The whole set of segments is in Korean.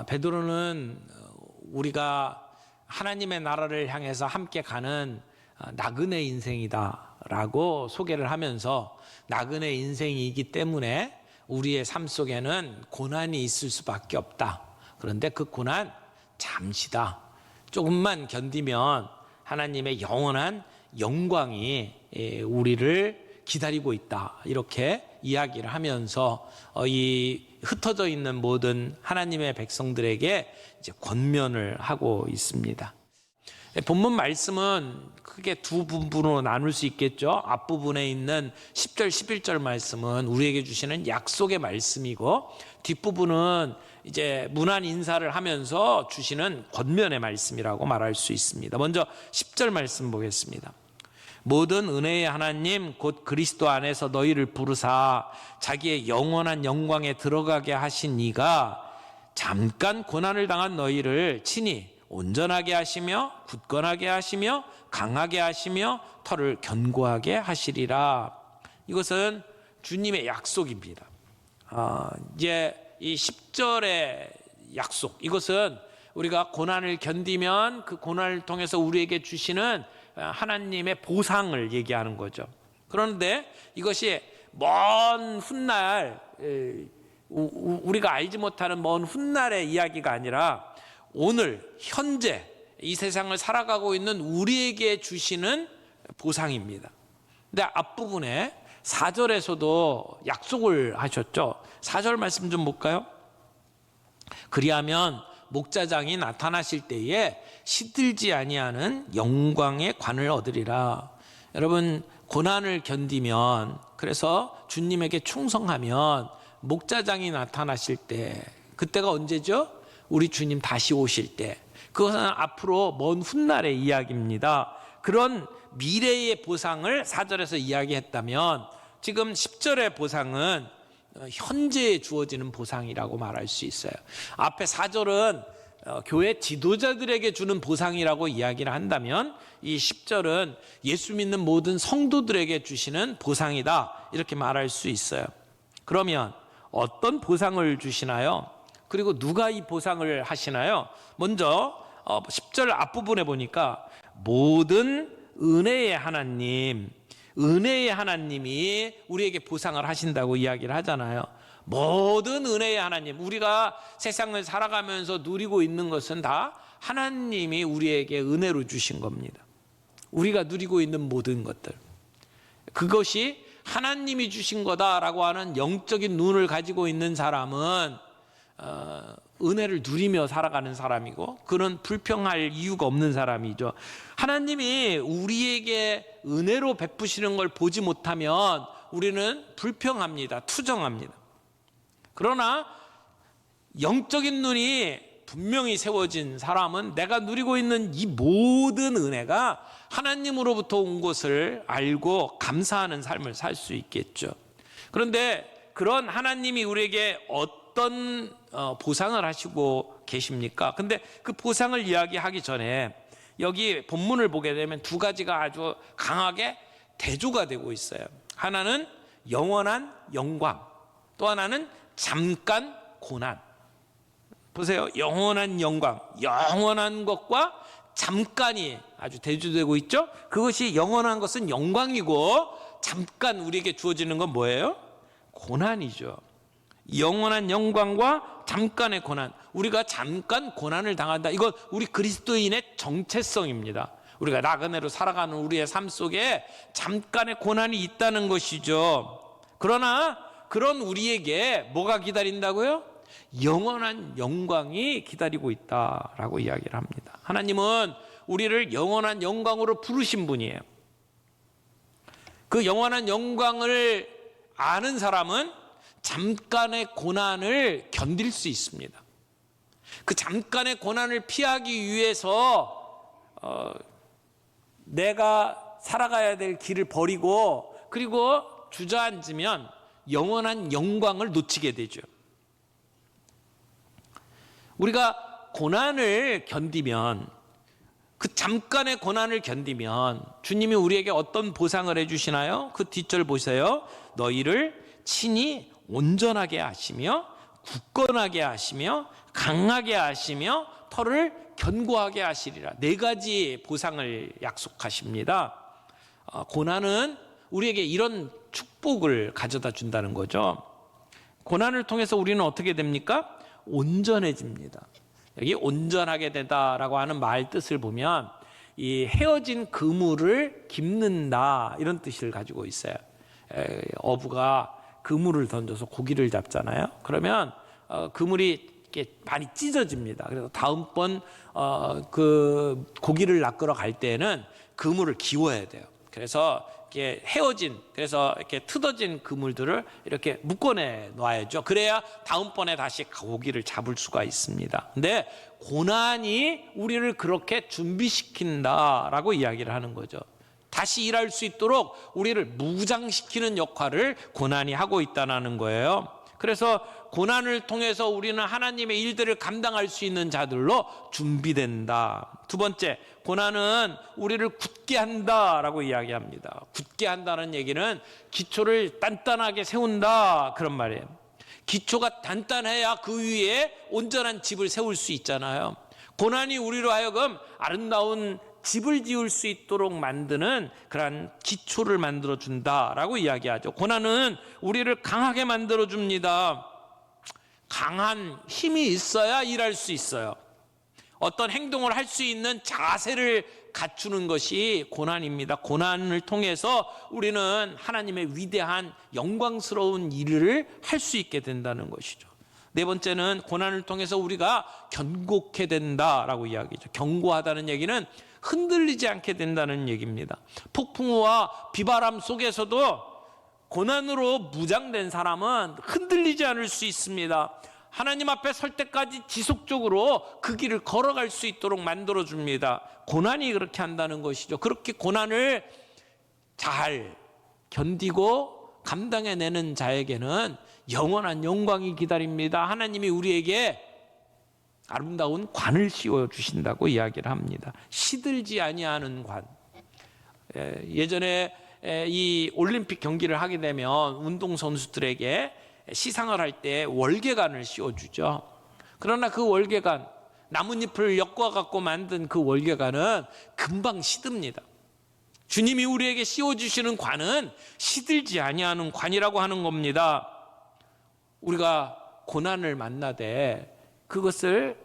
베드로는 우리가 하나님의 나라를 향해서 함께 가는 나그네 인생이다라고 소개를 하면서 나그네 인생이기 때문에 우리의 삶 속에는 고난이 있을 수밖에 없다. 그런데 그 고난 잠시다. 조금만 견디면 하나님의 영원한 영광이 우리를 기다리고 있다. 이렇게 이야기를 하면서 이 흩어져 있는 모든 하나님의 백성들에게 이제 권면을 하고 있습니다. 본문 말씀은 크게 두 부분으로 나눌 수 있겠죠. 앞부분에 있는 10절, 11절 말씀은 우리에게 주시는 약속의 말씀이고, 뒷부분은 이제 문안 인사를 하면서 주시는 권면의 말씀이라고 말할 수 있습니다. 먼저 10절 말씀 보겠습니다. 모든 은혜의 하나님 곧 그리스도 안에서 너희를 부르사 자기의 영원한 영광에 들어가게 하신 이가 잠깐 고난을 당한 너희를 친히 온전하게 하시며 굳건하게 하시며 강하게 하시며 터를 견고하게 하시리라. 이것은 주님의 약속입니다. 이제 이 10절의 약속, 이것은 우리가 고난을 견디면 그 고난을 통해서 우리에게 주시는 하나님의 보상을 얘기하는 거죠. 그런데 이것이 먼 훗날, 우리가 알지 못하는 먼 훗날의 이야기가 아니라 오늘 현재 이 세상을 살아가고 있는 우리에게 주시는 보상입니다. 근데 앞부분에 4절에서도 약속을 하셨죠. 4절 말씀 좀 볼까요? 그리하면 목자장이 나타나실 때에 시들지 아니하는 영광의 관을 얻으리라. 여러분, 고난을 견디면, 그래서 주님에게 충성하면 목자장이 나타나실 때, 그때가 언제죠? 우리 주님 다시 오실 때. 그것은 앞으로 먼 훗날의 이야기입니다. 그런 미래의 보상을 4절에서 이야기했다면 지금 10절의 보상은 현재에 주어지는 보상이라고 말할 수 있어요. 앞에 4절은 교회 지도자들에게 주는 보상이라고 이야기를 한다면 이 10절은 예수 믿는 모든 성도들에게 주시는 보상이다, 이렇게 말할 수 있어요. 그러면 어떤 보상을 주시나요? 그리고 누가 이 보상을 하시나요? 먼저 10절 앞부분에 보니까 모든 은혜의 하나님, 은혜의 하나님이 우리에게 보상을 하신다고 이야기를 하잖아요. 모든 은혜의 하나님, 우리가 세상을 살아가면서 누리고 있는 것은 다 하나님이 우리에게 은혜로 주신 겁니다. 우리가 누리고 있는 모든 것들, 그것이 하나님이 주신 거다라고 하는 영적인 눈을 가지고 있는 사람은 은혜를 누리며 살아가는 사람이고, 그런 불평할 이유가 없는 사람이죠. 하나님이 우리에게 은혜로 베푸시는 걸 보지 못하면 우리는 불평합니다. 투정합니다. 그러나 영적인 눈이 분명히 세워진 사람은 내가 누리고 있는 이 모든 은혜가 하나님으로부터 온 것을 알고 감사하는 삶을 살 수 있겠죠. 그런데 그런 하나님이 우리에게 어떤 보상을 하시고 계십니까? 근데 그 보상을 이야기하기 전에 여기 본문을 보게 되면 두 가지가 아주 강하게 대조가 되고 있어요. 하나는 영원한 영광, 또 하나는 잠깐 고난. 보세요. 영원한 영광, 영원한 것과 잠깐이 아주 대조되고 있죠. 그것이 영원한 것은 영광이고 잠깐 우리에게 주어지는 건 뭐예요? 고난이죠. 영원한 영광과 잠깐의 고난, 우리가 잠깐 고난을 당한다. 이건 우리 그리스도인의 정체성입니다. 우리가 나그네로 살아가는 우리의 삶 속에 잠깐의 고난이 있다는 것이죠. 그러나 그런 우리에게 뭐가 기다린다고요? 영원한 영광이 기다리고 있다라고 이야기를 합니다. 하나님은 우리를 영원한 영광으로 부르신 분이에요. 그 영원한 영광을 아는 사람은 잠깐의 고난을 견딜 수 있습니다. 그 잠깐의 고난을 피하기 위해서 내가 살아가야 될 길을 버리고 그리고 주저앉으면 영원한 영광을 놓치게 되죠. 우리가 고난을 견디면, 그 잠깐의 고난을 견디면 주님이 우리에게 어떤 보상을 해주시나요? 그 뒷절 보세요. 너희를 친히 온전하게 하시며 굳건하게 하시며 강하게 하시며 터를 견고하게 하시리라. 4가지 보상을 약속하십니다. 고난은 우리에게 이런 축복을 가져다 준다는 거죠. 고난을 통해서 우리는 어떻게 됩니까? 온전해집니다. 여기 온전하게 되다라고 하는 말 뜻을 보면 이 헤어진 그물을 깁는다 이런 뜻을 가지고 있어요. 어부가 그물을 던져서 고기를 잡잖아요. 그러면 그물이 이렇게 많이 찢어집니다. 그래서 다음번 그 고기를 낚으러 갈 때는 그물을 기워야 돼요. 그래서 이렇게 헤어진, 그래서 이렇게 틀어진 그물들을 이렇게 묶어내 놔야죠. 그래야 다음번에 다시 고기를 잡을 수가 있습니다. 근데 고난이 우리를 그렇게 준비시킨다라고 이야기를 하는 거죠. 다시 일할 수 있도록 우리를 무장시키는 역할을 고난이 하고 있다는 거예요. 그래서 고난을 통해서 우리는 하나님의 일들을 감당할 수 있는 자들로 준비된다. 2번째, 고난은 우리를 굳게 한다라고 이야기합니다. 굳게 한다는 얘기는 기초를 단단하게 세운다 그런 말이에요. 기초가 단단해야 그 위에 온전한 집을 세울 수 있잖아요. 고난이 우리로 하여금 아름다운 집을 지을 수 있도록 만드는 그러한 기초를 만들어준다라고 이야기하죠. 고난은 우리를 강하게 만들어줍니다. 강한 힘이 있어야 일할 수 있어요. 어떤 행동을 할 수 있는 자세를 갖추는 것이 고난입니다. 고난을 통해서 우리는 하나님의 위대한 영광스러운 일을 할 수 있게 된다는 것이죠. 4번째는 고난을 통해서 우리가 견고케 된다라고 이야기죠. 견고하다는 얘기는 흔들리지 않게 된다는 얘기입니다. 폭풍우와 비바람 속에서도 고난으로 무장된 사람은 흔들리지 않을 수 있습니다. 하나님 앞에 설 때까지 지속적으로 그 길을 걸어갈 수 있도록 만들어줍니다. 고난이 그렇게 한다는 것이죠. 그렇게 고난을 잘 견디고 감당해내는 자에게는 영원한 영광이 기다립니다. 하나님이 우리에게 아름다운 관을 씌워주신다고 이야기를 합니다. 시들지 아니하는 관. 예전에 이 올림픽 경기를 하게 되면 운동선수들에게 시상을 할 때 월계관을 씌워주죠. 그러나 그 월계관, 나뭇잎을 엮어갖고 만든 그 월계관은 금방 시듭니다. 주님이 우리에게 씌워주시는 관은 시들지 아니하는 관이라고 하는 겁니다. 우리가 고난을 만나되 그것을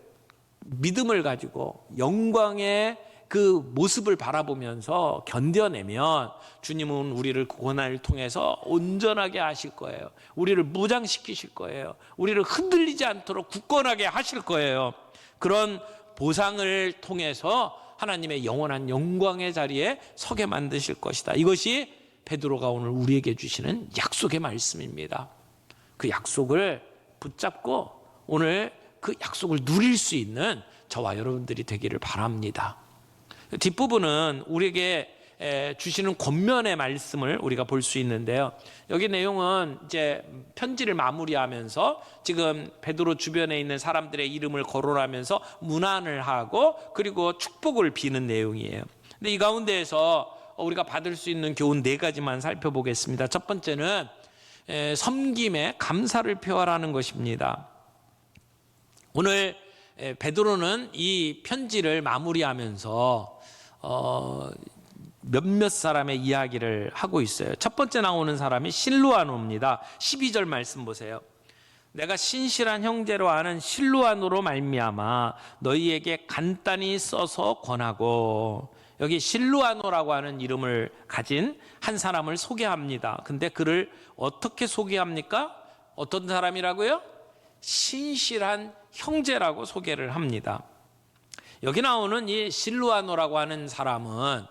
믿음을 가지고 영광의 그 모습을 바라보면서 견뎌내면 주님은 우리를 고난을 통해서 온전하게 하실 거예요. 우리를 무장시키실 거예요. 우리를 흔들리지 않도록 굳건하게 하실 거예요. 그런 보상을 통해서 하나님의 영원한 영광의 자리에 서게 만드실 것이다. 이것이 베드로가 오늘 우리에게 주시는 약속의 말씀입니다. 그 약속을 붙잡고 오늘 그 약속을 누릴 수 있는 저와 여러분들이 되기를 바랍니다. 뒷부분은 우리에게 주시는 권면의 말씀을 우리가 볼 수 있는데요. 여기 내용은 이제 편지를 마무리하면서 지금 베드로 주변에 있는 사람들의 이름을 거론하면서 문안을 하고 그리고 축복을 비는 내용이에요. 근데 이 가운데에서 우리가 받을 수 있는 교훈 4가지만 살펴보겠습니다. 첫 번째는 섬김에 감사를 표하라는 것입니다. 오늘 베드로는 이 편지를 마무리하면서 몇몇 사람의 이야기를 하고 있어요. 첫 번째 나오는 사람이 실루아노입니다. 12절 말씀 보세요. 내가 신실한 형제로 아는 실루아노로 말미암아 너희에게 간단히 써서 권하고, 여기 실루아노라고 하는 이름을 가진 한 사람을 소개합니다. 근데 그를 어떻게 소개합니까? 어떤 사람이라고요? 신실한 형제라고 소개를 합니다. 여기 나오는 이 실루아노라고 하는 사람은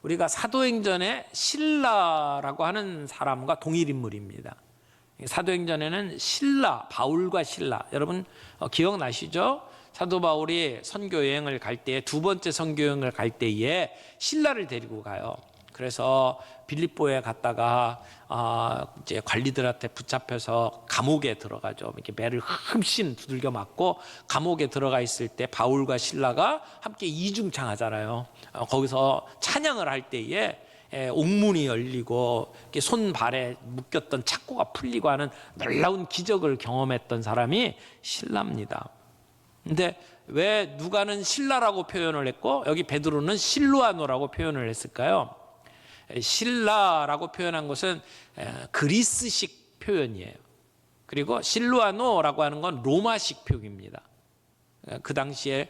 우리가 사도행전에 실라라고 하는 사람과 동일 인물입니다. 사도행전에는 실라, 바울과 실라, 여러분 기억나시죠? 사도 바울이 선교여행을 갈 때, 2번째 선교여행을 갈 때에 실라를 데리고 가요. 그래서 빌립보에 갔다가 이제 관리들한테 붙잡혀서 감옥에 들어가죠. 이렇게 매를 흠씬 두들겨 맞고 감옥에 들어가 있을 때 바울과 실라가 함께 이중창하잖아요. 거기서 찬양을 할 때에 옥문이 열리고 손발에 묶였던 착고가 풀리고 하는 놀라운 기적을 경험했던 사람이 실라입니다. 근데 왜 누가는 신라라고 표현을 했고 여기 베드로는 실루아노라고 표현을 했을까요? 신라라고 표현한 것은 그리스식 표현이에요. 그리고 실루아노라고 하는 건 로마식 표기입니다. 그 당시에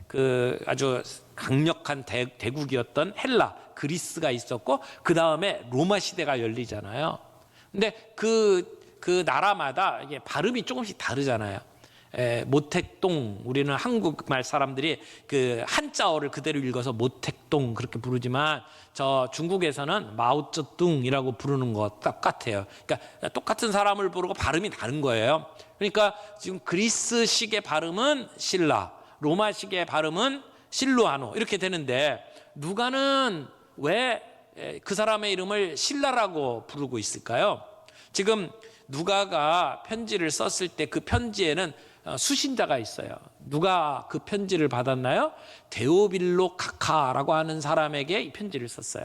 그 아주 강력한 대국이었던 헬라, 그리스가 있었고 그 다음에 로마 시대가 열리잖아요. 근데 그 나라마다 이게 발음이 조금씩 다르잖아요. 모택동, 우리는 한국말 사람들이 그 한자어를 그대로 읽어서 모택동 그렇게 부르지만 저 중국에서는 마오쩌둥이라고 부르는 것 똑같아요. 그러니까 똑같은 사람을 부르고 발음이 다른 거예요. 그러니까 지금 그리스식의 발음은 신라, 로마식의 발음은 실루아노 이렇게 되는데 누가는 왜 그 사람의 이름을 신라라고 부르고 있을까요? 지금 누가가 편지를 썼을 때 그 편지에는 수신자가 있어요. 누가 그 편지를 받았나요? 데오빌로 카카라고 하는 사람에게 이 편지를 썼어요.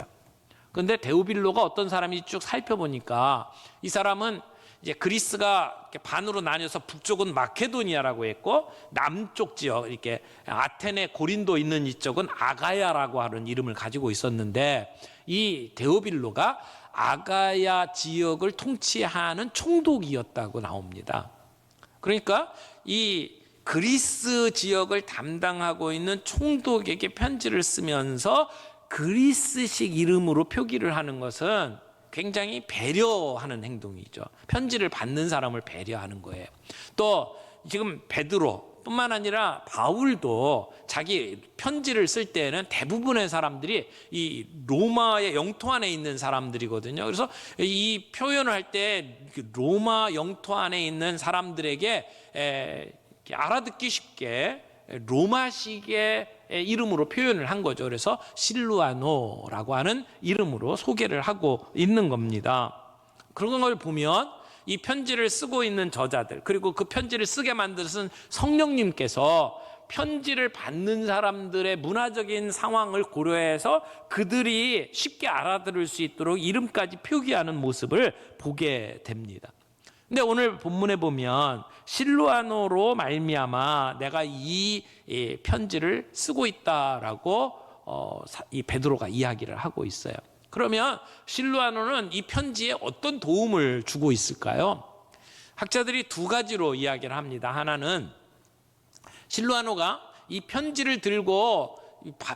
그런데 데오빌로가 어떤 사람인지 쭉 살펴보니까 이 사람은 이제 그리스가 반으로 나뉘어서 북쪽은 마케도니아라고 했고 남쪽 지역 이렇게 아테네, 고린도 있는 이쪽은 아가야라고 하는 이름을 가지고 있었는데 이 데오빌로가 아가야 지역을 통치하는 총독이었다고 나옵니다. 그러니까 이 그리스 지역을 담당하고 있는 총독에게 편지를 쓰면서 그리스식 이름으로 표기를 하는 것은 굉장히 배려하는 행동이죠. 편지를 받는 사람을 배려하는 거예요. 또 지금 베드로 뿐만 아니라 바울도 자기 편지를 쓸 때는 대부분의 사람들이 이 로마의 영토 안에 있는 사람들이거든요. 그래서 이 표현을 할 때 로마 영토 안에 있는 사람들에게 알아듣기 쉽게 로마식의 이름으로 표현을 한 거죠. 그래서 실루아노라고 하는 이름으로 소개를 하고 있는 겁니다. 그런 걸 보면 이 편지를 쓰고 있는 저자들 그리고 그 편지를 쓰게 만드신 성령님께서 편지를 받는 사람들의 문화적인 상황을 고려해서 그들이 쉽게 알아들을 수 있도록 이름까지 표기하는 모습을 보게 됩니다. 근데 오늘 본문에 보면 실루아노로 말미암아 내가 이 편지를 쓰고 있다라고 이 베드로가 이야기를 하고 있어요. 그러면 실루아노는 이 편지에 어떤 도움을 주고 있을까요? 학자들이 두 가지로 이야기를 합니다. 하나는 실루아노가 이 편지를 들고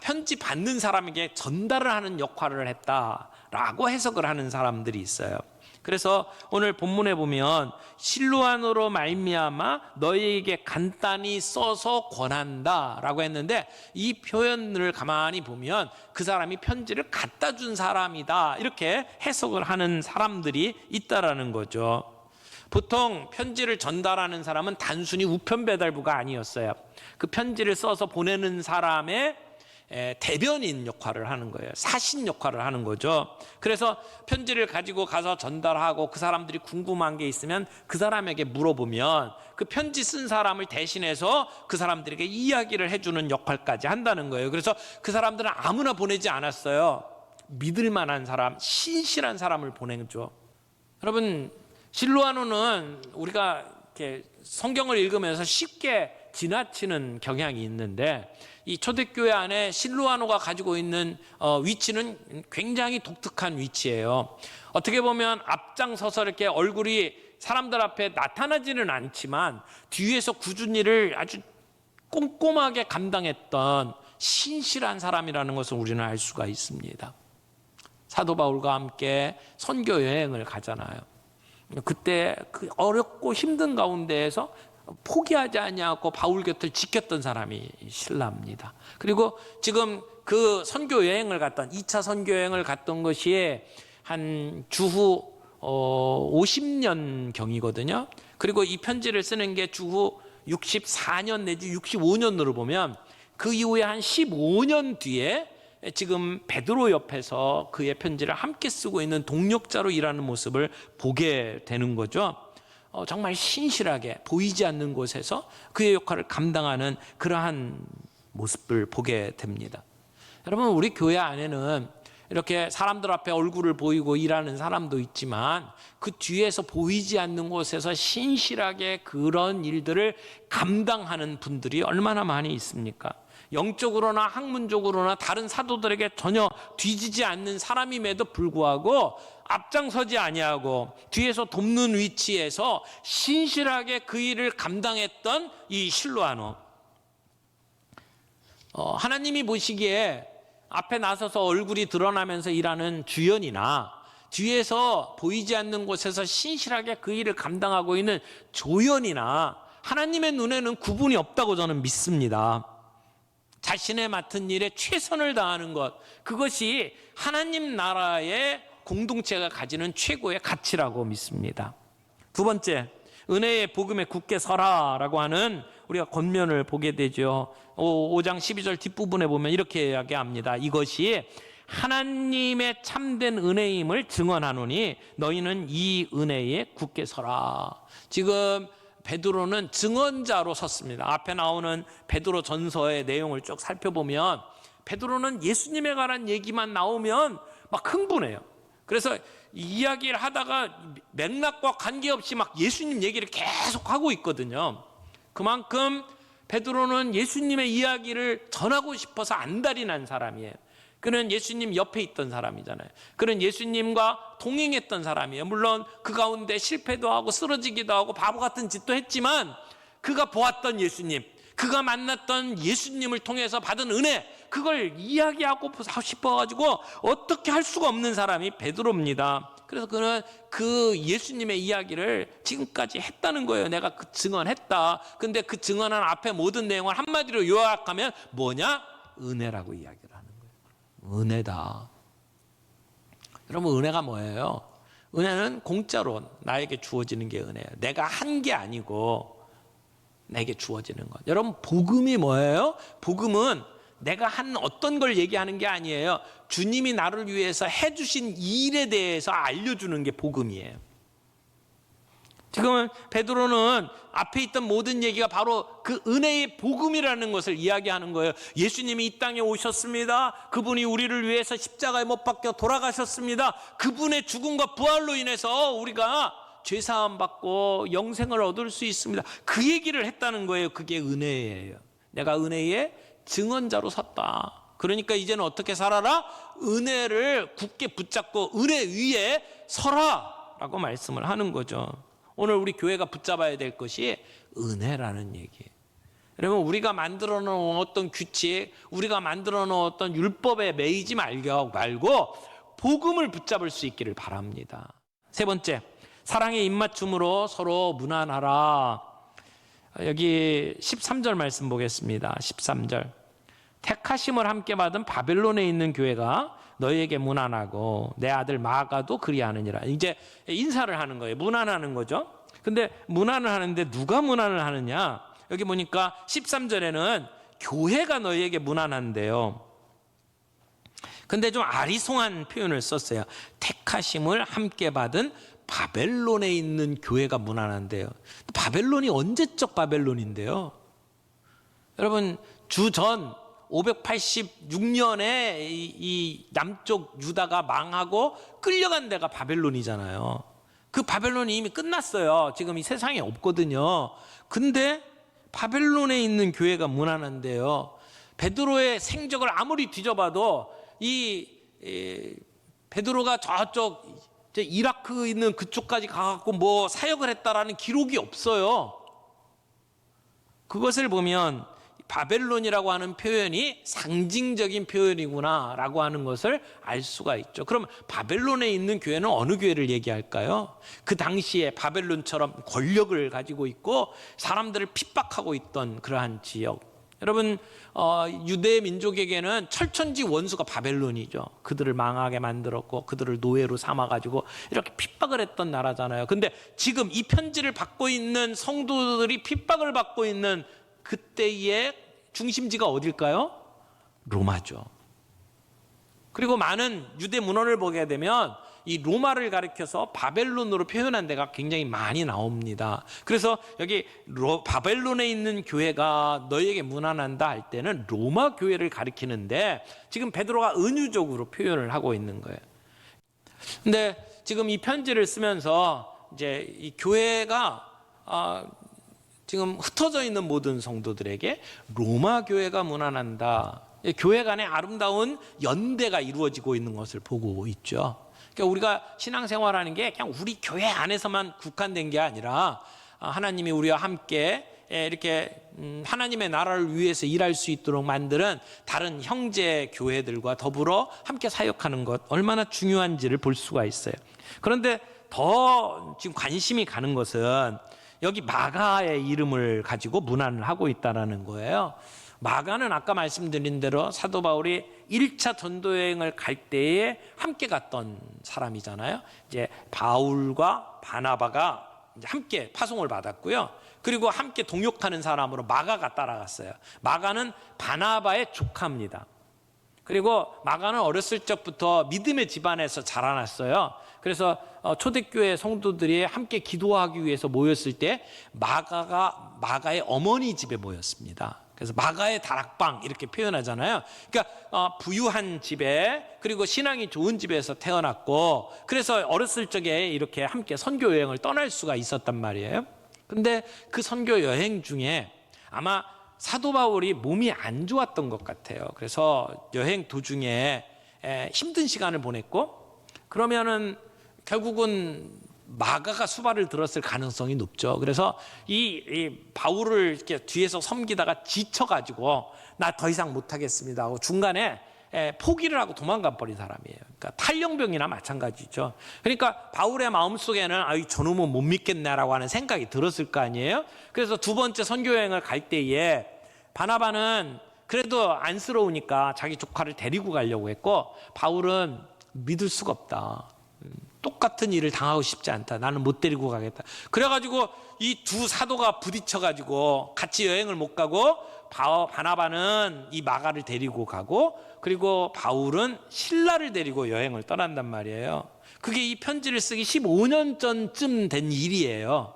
편지 받는 사람에게 전달을 하는 역할을 했다라고 해석을 하는 사람들이 있어요. 그래서 오늘 본문에 보면 실루아노로 말미암아 너희에게 간단히 써서 권한다라고 했는데 이 표현을 가만히 보면 그 사람이 편지를 갖다 준 사람이다 이렇게 해석을 하는 사람들이 있다라는 거죠. 보통 편지를 전달하는 사람은 단순히 우편 배달부가 아니었어요. 그 편지를 써서 보내는 사람의 대변인 역할을 하는 거예요. 사신 역할을 하는 거죠. 그래서 편지를 가지고 가서 전달하고 그 사람들이 궁금한 게 있으면 그 사람에게 물어보면 그 편지 쓴 사람을 대신해서 그 사람들에게 이야기를 해주는 역할까지 한다는 거예요. 그래서 그 사람들은 아무나 보내지 않았어요. 믿을 만한 사람, 신실한 사람을 보내죠. 여러분, 실루아노는 우리가 이렇게 성경을 읽으면서 쉽게 지나치는 경향이 있는데 이 초대교회 안에 실루아노가 가지고 있는 위치는 굉장히 독특한 위치예요. 어떻게 보면 앞장서서 이렇게 얼굴이 사람들 앞에 나타나지는 않지만 뒤에서 굳은 일을 아주 꼼꼼하게 감당했던 신실한 사람이라는 것을 우리는 알 수가 있습니다. 사도 바울과 함께 선교 여행을 가잖아요. 그때 그 어렵고 힘든 가운데에서 포기하지 아니하고 바울 곁을 지켰던 사람이 신라입니다. 그리고 지금 그 선교 여행을 갔던 2차 선교 여행을 갔던 것이 한 주후 50년 경이거든요. 그리고 이 편지를 쓰는 게 주후 64년 내지 65년으로 보면 그 이후에 한 15년 뒤에 지금 베드로 옆에서 그의 편지를 함께 쓰고 있는 동력자로 일하는 모습을 보게 되는 거죠. 정말 신실하게 보이지 않는 곳에서 그의 역할을 감당하는 그러한 모습을 보게 됩니다. 여러분, 우리 교회 안에는 이렇게 사람들 앞에 얼굴을 보이고 일하는 사람도 있지만 그 뒤에서 보이지 않는 곳에서 신실하게 그런 일들을 감당하는 분들이 얼마나 많이 있습니까? 영적으로나 학문적으로나 다른 사도들에게 전혀 뒤지지 않는 사람임에도 불구하고 앞장서지 아니하고 뒤에서 돕는 위치에서 신실하게 그 일을 감당했던 이 실로아노. 하나님이 보시기에 앞에 나서서 얼굴이 드러나면서 일하는 주연이나 뒤에서 보이지 않는 곳에서 신실하게 그 일을 감당하고 있는 조연이나 하나님의 눈에는 구분이 없다고 저는 믿습니다. 자신의 맡은 일에 최선을 다하는 것, 그것이 하나님 나라의 공동체가 가지는 최고의 가치라고 믿습니다. 두 번째, 은혜의 복음에 굳게 서라라고 하는 우리가 권면을 보게 되죠. 5장 12절 뒷부분에 보면 이렇게 이야기합니다. 이것이 하나님의 참된 은혜임을 증언하노니 너희는 이 은혜에 굳게 서라. 지금 베드로는 증언자로 섰습니다. 앞에 나오는 베드로 전서의 내용을 쭉 살펴보면 베드로는 예수님에 관한 얘기만 나오면 막 흥분해요. 그래서 이야기를 하다가 맥락과 관계없이 막 예수님 얘기를 계속 하고 있거든요. 그만큼 베드로는 예수님의 이야기를 전하고 싶어서 안달이 난 사람이에요. 그는 예수님 옆에 있던 사람이잖아요. 그는 예수님과 동행했던 사람이에요. 물론 그 가운데 실패도 하고 쓰러지기도 하고 바보 같은 짓도 했지만 그가 보았던 예수님, 그가 만났던 예수님을 통해서 받은 은혜, 그걸 이야기하고 싶어가지고 어떻게 할 수가 없는 사람이 베드로입니다. 그래서 그는 그 예수님의 이야기를 지금까지 했다는 거예요. 내가 그 증언했다. 근데 그 증언한 앞에 모든 내용을 한마디로 요약하면 뭐냐? 은혜라고 이야기를 하는 거예요. 은혜다. 여러분, 은혜가 뭐예요? 은혜는 공짜로 나에게 주어지는 게 은혜예요. 내가 한 게 아니고 내게 주어지는 것. 여러분, 복음이 뭐예요? 복음은 내가 한 어떤 걸 얘기하는 게 아니에요. 주님이 나를 위해서 해주신 일에 대해서 알려주는 게 복음이에요. 지금 베드로는 앞에 있던 모든 얘기가 바로 그 은혜의 복음이라는 것을 이야기하는 거예요. 예수님이 이 땅에 오셨습니다. 그분이 우리를 위해서 십자가에 못 박혀 돌아가셨습니다. 그분의 죽음과 부활로 인해서 우리가 죄사함 받고 영생을 얻을 수 있습니다. 그 얘기를 했다는 거예요. 그게 은혜예요. 내가 은혜의 증언자로 섰다. 그러니까 이제는 어떻게 살아라? 은혜를 굳게 붙잡고 은혜 위에 서라 라고 말씀을 하는 거죠. 오늘 우리 교회가 붙잡아야 될 것이 은혜라는 얘기예요. 여러분, 우리가 만들어 놓은 어떤 규칙, 우리가 만들어 놓은 어떤 율법에 매이지 말고 복음을 붙잡을 수 있기를 바랍니다. 세 번째, 사랑의 입맞춤으로 서로 무난하라. 여기 13절 말씀 보겠습니다. 13절. 택하심을 함께 받은 바벨론에 있는 교회가 너희에게 무난하고 내 아들 마가도 그리하느니라. 이제 인사를 하는 거예요. 무난하는 거죠. 근데 무난을 하는데 누가 무난을 하느냐? 여기 보니까 13절에는 교회가 너희에게 무난한데요. 근데 좀 아리송한 표현을 썼어요. 택하심을 함께 받은 바벨론에 있는 교회가 무난한데요. 바벨론이 언제적 바벨론인데요? 여러분, 주전 586년에 이 남쪽 유다가 망하고 끌려간 데가 바벨론이잖아요. 그 바벨론이 이미 끝났어요. 지금 이 세상에 없거든요. 근데 바벨론에 있는 교회가 무난한데요. 베드로의 생적을 아무리 뒤져봐도 이 베드로가 저쪽 이라크 있는 그쪽까지 가갖고 뭐 사역을 했다라는 기록이 없어요. 그것을 보면 바벨론이라고 하는 표현이 상징적인 표현이구나 라고 하는 것을 알 수가 있죠. 그럼 바벨론에 있는 교회는 어느 교회를 얘기할까요? 그 당시에 바벨론처럼 권력을 가지고 있고 사람들을 핍박하고 있던 그러한 지역. 여러분, 유대 민족에게는 철천지 원수가 바벨론이죠. 그들을 망하게 만들었고 그들을 노예로 삼아가지고 이렇게 핍박을 했던 나라잖아요. 근데 지금 이 편지를 받고 있는 성도들이 핍박을 받고 있는 그때의 중심지가 어딜까요? 로마죠. 그리고 많은 유대 문헌을 보게 되면 이 로마를 가리켜서 바벨론으로 표현한 데가 굉장히 많이 나옵니다. 그래서 여기 바벨론에 있는 교회가 너희에게 문안한다 할 때는 로마 교회를 가리키는데 지금 베드로가 은유적으로 표현을 하고 있는 거예요. 근데 지금 이 편지를 쓰면서 이제 이 교회가 지금 흩어져 있는 모든 성도들에게 로마 교회가 문안한다. 교회 간의 아름다운 연대가 이루어지고 있는 것을 보고 있죠. 그러니까 우리가 신앙생활하는 게 그냥 우리 교회 안에서만 국한된 게 아니라 하나님이 우리와 함께 이렇게 하나님의 나라를 위해서 일할 수 있도록 만드는 다른 형제 교회들과 더불어 함께 사역하는 것 얼마나 중요한지를 볼 수가 있어요. 그런데 더 지금 관심이 가는 것은 여기 마가의 이름을 가지고 문안을 하고 있다는 거예요. 마가는 아까 말씀드린 대로 사도 바울이 1차 전도 여행을 갈 때에 함께 갔던 사람이잖아요. 이제 바울과 바나바가 이제 함께 파송을 받았고요. 그리고 함께 동역하는 사람으로 마가가 따라갔어요. 마가는 바나바의 조카입니다. 그리고 마가는 어렸을 적부터 믿음의 집안에서 자라났어요. 그래서 초대교회 성도들이 함께 기도하기 위해서 모였을 때 마가가 마가의 어머니 집에 모였습니다. 그래서 마가의 다락방 이렇게 표현하잖아요. 그러니까 부유한 집에 그리고 신앙이 좋은 집에서 태어났고 그래서 어렸을 적에 이렇게 함께 선교 여행을 떠날 수가 있었단 말이에요. 근데 그 선교 여행 중에 아마 사도 바울이 몸이 안 좋았던 것 같아요. 그래서 여행 도중에 힘든 시간을 보냈고 그러면은 결국은 마가가 수발을 들었을 가능성이 높죠. 그래서 이 바울을 이렇게 뒤에서 섬기다가 지쳐가지고 나 더 이상 못하겠습니다 하고 중간에 포기를 하고 도망가 버린 사람이에요. 그러니까 탈영병이나 마찬가지죠. 그러니까 바울의 마음속에는 저놈은 못 믿겠네라고 하는 생각이 들었을 거 아니에요. 그래서 두 번째 선교여행을 갈 때에 바나바는 그래도 안쓰러우니까 자기 조카를 데리고 가려고 했고 바울은 믿을 수가 없다. 똑같은 일을 당하고 싶지 않다. 나는 못 데리고 가겠다. 그래가지고 이 두 사도가 부딪혀가지고 같이 여행을 못 가고 바나바는 이 마가를 데리고 가고 그리고 바울은 신라를 데리고 여행을 떠난단 말이에요. 그게 이 편지를 쓰기 15년 전쯤 된 일이에요.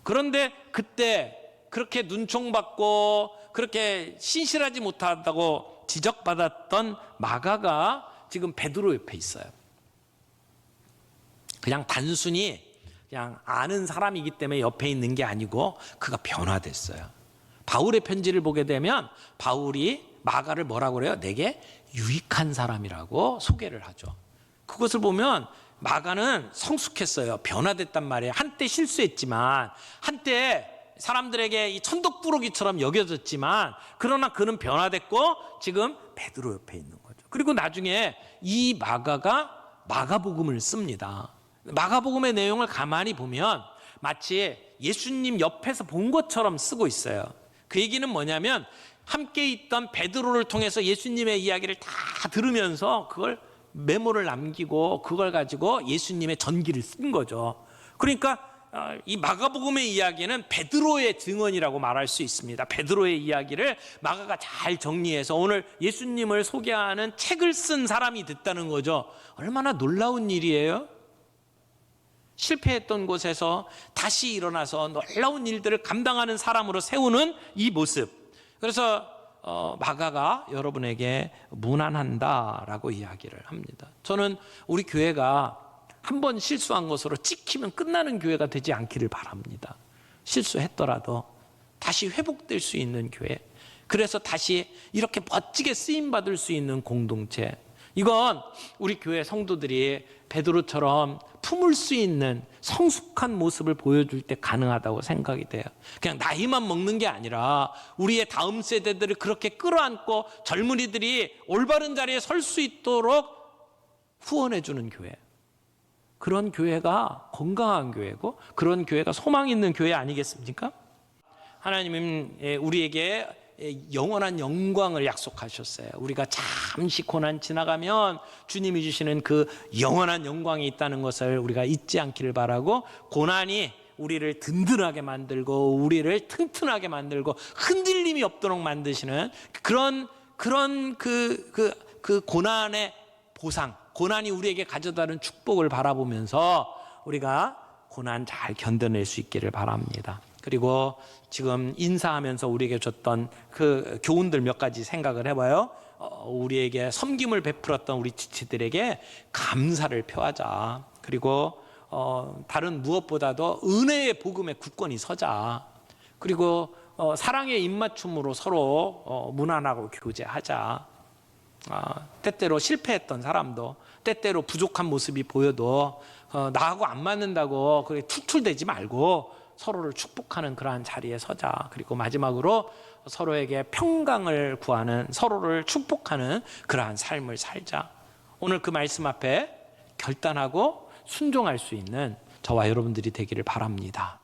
그런데 그때 그렇게 눈총받고 그렇게 신실하지 못하다고 지적받았던 마가가 지금 베드로 옆에 있어요. 그냥 단순히 그냥 아는 사람이기 때문에 옆에 있는 게 아니고 그가 변화됐어요. 바울의 편지를 보게 되면 바울이 마가를 뭐라고 그래요? 내게 유익한 사람이라고 소개를 하죠. 그것을 보면 마가는 성숙했어요. 변화됐단 말이에요. 한때 실수했지만 한때 사람들에게 이 천덕꾸러기처럼 여겨졌지만 그러나 그는 변화됐고 지금 베드로 옆에 있는 거죠. 그리고 나중에 이 마가가 마가복음을 씁니다. 마가복음의 내용을 가만히 보면 마치 예수님 옆에서 본 것처럼 쓰고 있어요. 그 얘기는 뭐냐면 함께 있던 베드로를 통해서 예수님의 이야기를 다 들으면서 그걸 메모를 남기고 그걸 가지고 예수님의 전기를 쓴 거죠. 그러니까 이 마가복음의 이야기는 베드로의 증언이라고 말할 수 있습니다. 베드로의 이야기를 마가가 잘 정리해서 오늘 예수님을 소개하는 책을 쓴 사람이 됐다는 거죠. 얼마나 놀라운 일이에요. 실패했던 곳에서 다시 일어나서 놀라운 일들을 감당하는 사람으로 세우는 이 모습. 그래서 마가가 여러분에게 문안한다라고 이야기를 합니다. 저는 우리 교회가 한 번 실수한 것으로 찍히면 끝나는 교회가 되지 않기를 바랍니다. 실수했더라도 다시 회복될 수 있는 교회, 그래서 다시 이렇게 멋지게 쓰임받을 수 있는 공동체, 이건 우리 교회 성도들이 베드로처럼 품을 수 있는 성숙한 모습을 보여줄 때 가능하다고 생각이 돼요. 그냥 나이만 먹는 게 아니라 우리의 다음 세대들을 그렇게 끌어안고 젊은이들이 올바른 자리에 설 수 있도록 후원해 주는 교회, 그런 교회가 건강한 교회고 그런 교회가 소망 있는 교회 아니겠습니까? 하나님은 우리에게 영원한 영광을 약속하셨어요. 우리가 잠시 고난 지나가면 주님이 주시는 그 영원한 영광이 있다는 것을 우리가 잊지 않기를 바라고, 고난이 우리를 든든하게 만들고 우리를 튼튼하게 만들고 흔들림이 없도록 만드시는 그런 그 고난의 보상, 고난이 우리에게 가져다는 축복을 바라보면서 우리가 고난 잘 견뎌낼 수 있기를 바랍니다. 그리고 지금 인사하면서 우리에게 줬던 그 교훈들 몇 가지 생각을 해봐요. 우리에게 섬김을 베풀었던 우리 지체들에게 감사를 표하자. 그리고 다른 무엇보다도 은혜의 복음에 굳건히 서자. 그리고 사랑의 입맞춤으로 서로 무난하고 교제하자. 때때로 실패했던 사람도, 때때로 부족한 모습이 보여도 나하고 안 맞는다고 그렇게 툴툴대지 말고 서로를 축복하는 그러한 자리에 서자. 그리고 마지막으로 서로에게 평강을 구하는, 서로를 축복하는 그러한 삶을 살자. 오늘 그 말씀 앞에 결단하고 순종할 수 있는 저와 여러분들이 되기를 바랍니다.